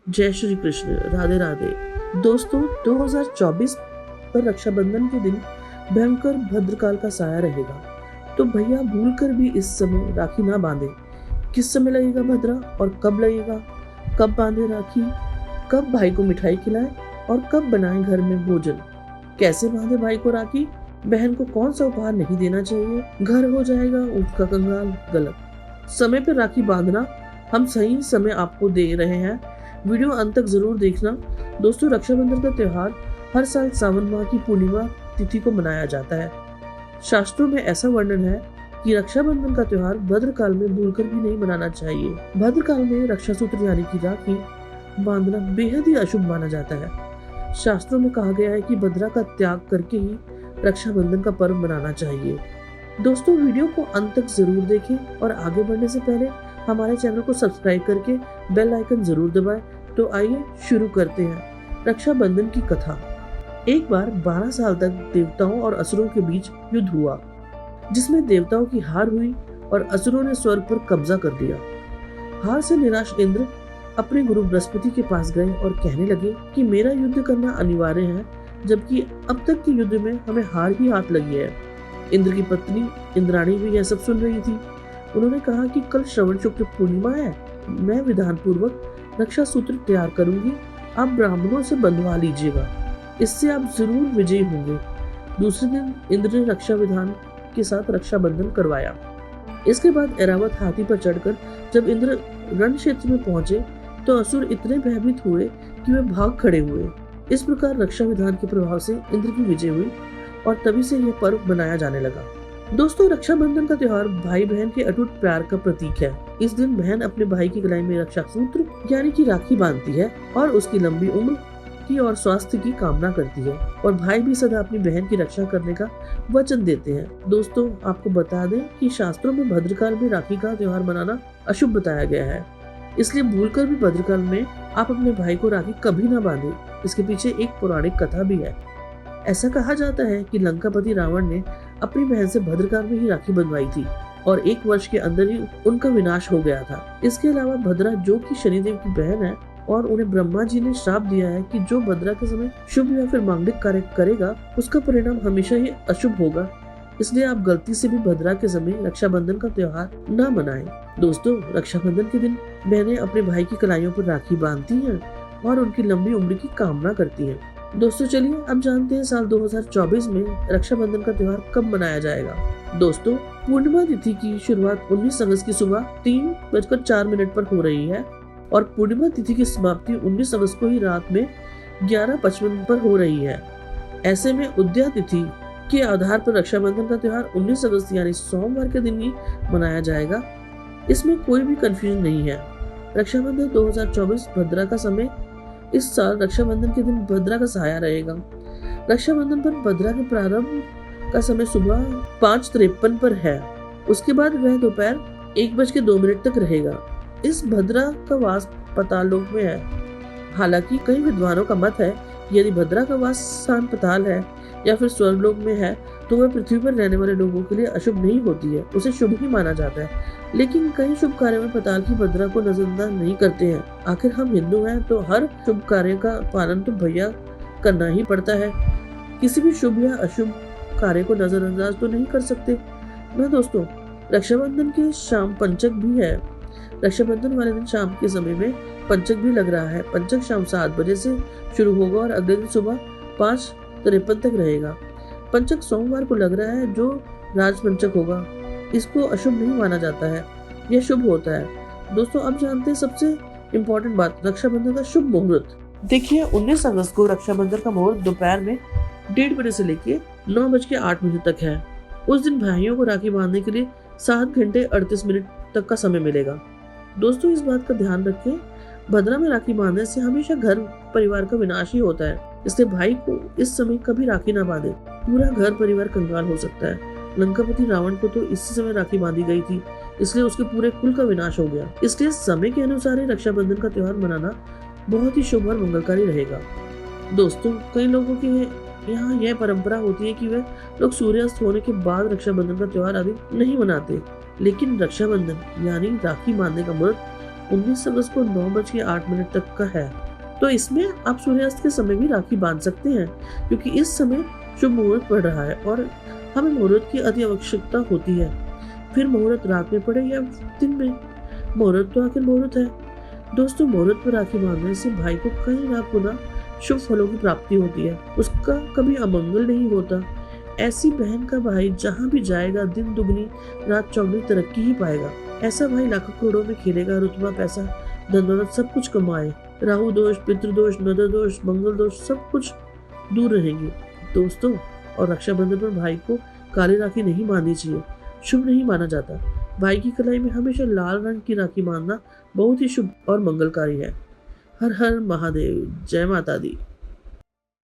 जय श्री कृष्ण, राधे राधे। दोस्तों, 2024 पर रक्षाबंधन के दिन भयंकर भद्रकाल का साया रहेगा, तो भैया भूलकर भी इस समय राखी ना बांधे। किस समय लगेगा भद्रा और कब लगेगा, कब बांधे राखी, कब भाई को मिठाई खिलाए और कब बनाए घर में भोजन, कैसे बांधे भाई को राखी, बहन को कौन सा उपहार नहीं देना चाहिए, घर हो जाएगा उसका कंगाल गलत। समय पर राखी बांधना हम सही समय आपको दे रहे हैं, वीडियो अंत तक जरूर देखना। दोस्तों, रक्षाबंधन का त्योहार हर साल सावन माह की पूर्णिमा तिथि को मनाया जाता है। शास्त्रों में ऐसा वर्णन है कि रक्षाबंधन का त्योहार भद्रकाल में भूलकर भी नहीं मनाना चाहिए। भद्रकाल में रक्षा सूत्र यानी कि राखी बांधना बेहद ही अशुभ माना जाता है। शास्त्रों में कहा गया है कि भद्रा का त्याग करके ही रक्षाबंधन का पर्व मनाना चाहिए। दोस्तों, वीडियो को अंत तक जरूर देखें और आगे बढ़ने से पहले हमारे चैनल को सब्सक्राइब करके बेल आइकन जरूर दबाएं। तो आइए शुरू करते हैं रक्षाबंधन की कथा। एक बार 12 साल तक देवताओं और असुरों के बीच युद्ध हुआ, जिसमें देवताओं की हार हुई और असुरों ने स्वर्ग पर कब्जा कर लिया। हार से निराश इंद्र अपने गुरु बृहस्पति के पास गए और कहने लगे कि मेरा युद्ध करना अनिवार्य है, जबकि अब तक के युद्ध में हमें हार ही हाथ लगी है। इंद्र की पत्नी इंद्राणी भी यह सब सुन रही थी। उन्होंने कहा कि कल श्रवण शुक्ल पूर्णिमा है, मैं विधान पूर्वक रक्षा सूत्र तैयार करूंगी, आप ब्राह्मणों से बंधवा लीजिएगा, इससे आप जरूर विजयी होंगे। दूसरे दिन इंद्र ने रक्षा विधान के साथ रक्षाबंधन करवाया। इसके बाद ऐरावत हाथी पर चढ़कर जब इंद्र रण क्षेत्र में पहुंचे तो असुर इतने भयभीत हुए कि वे भाग खड़े हुए। इस प्रकार रक्षा विधान के प्रभाव से इंद्र की विजय हुई और तभी से यह पर्व मनाया जाने लगा। दोस्तों, रक्षाबंधन का त्योहार भाई बहन के अटूट प्यार का प्रतीक है। इस दिन बहन अपने भाई की गलाई में रक्षा सूत्र यानी कि राखी बांधती है और उसकी लंबी उम्र की और स्वास्थ्य की कामना करती है, और भाई भी सदा अपनी बहन की रक्षा करने का वचन देते हैं। दोस्तों, आपको बता दें कि शास्त्रों में भद्रकाल में राखी का त्योहार मनाना अशुभ बताया गया है, इसलिए भूलकर भी भद्रकाल में आप अपने भाई को राखी कभी ना बांधे। इसके पीछे एक पौराणिक कथा भी है। ऐसा कहा जाता है कि लंकापति रावण ने अपनी बहन से भद्रकाल में ही राखी बंधवाई थी और 1 वर्ष के अंदर ही उनका विनाश हो गया था। इसके अलावा भद्रा, जो कि शनिदेव की बहन है, और उन्हें ब्रह्मा जी ने श्राप दिया है कि जो भद्रा के समय शुभ या फिर मांगलिक कार्य करेगा उसका परिणाम हमेशा ही अशुभ होगा। इसलिए आप गलती से भी भद्रा के समय रक्षाबंधन का त्योहार न मनाएं। दोस्तों, रक्षाबंधन के दिन बहनें अपने भाई की कलाइयों पर राखी बांधती हैं और उनकी लंबी उम्र की कामना करती हैं। दोस्तों, चलिए अब जानते हैं साल 2024 में रक्षाबंधन का त्योहार कब मनाया जाएगा। दोस्तों, पूर्णिमा तिथि की शुरुआत 19 अगस्त की सुबह 3:04 पर हो रही है और पूर्णिमा तिथि की समाप्ति 19 अगस्त को ही रात में 11:55 पर हो रही है। ऐसे में उदया तिथि के आधार पर रक्षाबंधन का त्योहार 19 अगस्त यानी सोमवार के दिन ही मनाया जाएगा। इसमें कोई भी कंफ्यूजन नहीं है। रक्षाबंधन 2024 भद्रा का समय, इस साल रक्षाबंधन के दिन भद्रा का साया रहेगा। रक्षाबंधन पर भद्रा के प्रारंभ का समय सुबह 5:53 पर है। उसके बाद वह दोपहर 1:02 तक रहेगा। इस भद्रा का वास पाताल लोक में है। हालांकि कई विद्वानों का मत है यदि भद्रा का वास स्थान पाताल है या फिर स्वर्गलोक में है तो वह पृथ्वी पर रहने वाले लोगों के लिए अशुभ नहीं होती है, उसे शुभ ही माना जाता है। लेकिन कई शुभ कार्यों में पाताल की भद्रा को नजरअंदाज नहीं करते हैं। आखिर हम हिंदू हैं तो हर शुभ कार्य का पालन तो भैया करना ही पड़ता है। किसी भी शुभ या अशुभ कार्य को नजरअंदाज तो नहीं कर सकते ना। दोस्तों, रक्षाबंधन के शाम पंचक भी है। रक्षाबंधन वाले दिन शाम के समय में पंचक भी लग रहा है। पंचक शाम 7 बजे से शुरू होगा और अगले दिन सुबह 5:53 तक रहेगा। पंचक सोमवार को लग रहा है जो राज पंचक होगा। इसको अशुभ नहीं माना जाता है, यह शुभ होता है। दोस्तों, अब जानते हैं सबसे इम्पोर्टेंट बात, रक्षाबंधन का शुभ मुहूर्त। देखिए, 19 अगस्त को रक्षाबंधन का मुहूर्त दोपहर में 1:30 बजे से लेके 9:08 तक है। उस दिन भाइयों को राखी बांधने के लिए 7 घंटे 38 मिनट तक का समय मिलेगा। दोस्तों, इस बात का ध्यान रखें, भद्रा में राखी बांधने से हमेशा घर परिवार का विनाश ही होता है। इसलिए भाई को इस समय कभी राखी ना बांधे, पूरा घर परिवार कंगाल हो सकता है। लंकापति रावण को तो इसी समय राखी बांधी गई थी, इसलिए उसके पूरे कुल का विनाश हो गया। इसलिए समय के अनुसार ही रक्षाबंधन का त्योहार मनाना बहुत ही शुभ और मंगलकारी रहेगा। दोस्तों, कई लोगों के यहाँ यह परंपरा होती है कि वे लोग सूर्यास्त होने के बाद रक्षाबंधन का त्योहार आदि नहीं मनाते, लेकिन रक्षाबंधन यानी राखी बांधने का मुहूर्त 19 अगस्त को 9:08 तक का है। तो इसमें आप सूर्यास्त के समय भी राखी बांध सकते हैं, क्योंकि इस समय शुभ मुहूर्त पड़ रहा है और हमें मुहूर्त की अति आवश्यकता होती है। फिर मुहूर्त रात में पड़े या दिन में, मुहूर्त तो आखिर मुहूर्त है। दोस्तों, मुहूर्त पर राखी बांधने से भाई को कई ना पुनः शुभ फलों की प्राप्ति होती है, उसका कभी अमंगल नहीं होता। ऐसी बहन का भाई जहाँ भी जाएगा दिन दुगनी रात चौगनी तरक्की ही पाएगा। ऐसा भाई लाखों करोड़ों में खेलेगा, रुतबा पैसा धन दौलत सब कुछ कमाए, राहु दोष पितृदोष नदर दोष मंगल दोष सब कुछ दूर रहेंगे। दोस्तों, और रक्षाबंधन पर भाई को काली राखी नहीं बांधनी चाहिए, शुभ नहीं माना जाता। भाई की कलाई में हमेशा लाल रंग की राखी बांधना बहुत ही शुभ और मंगलकारी है। हर हर महादेव, जय माता दी।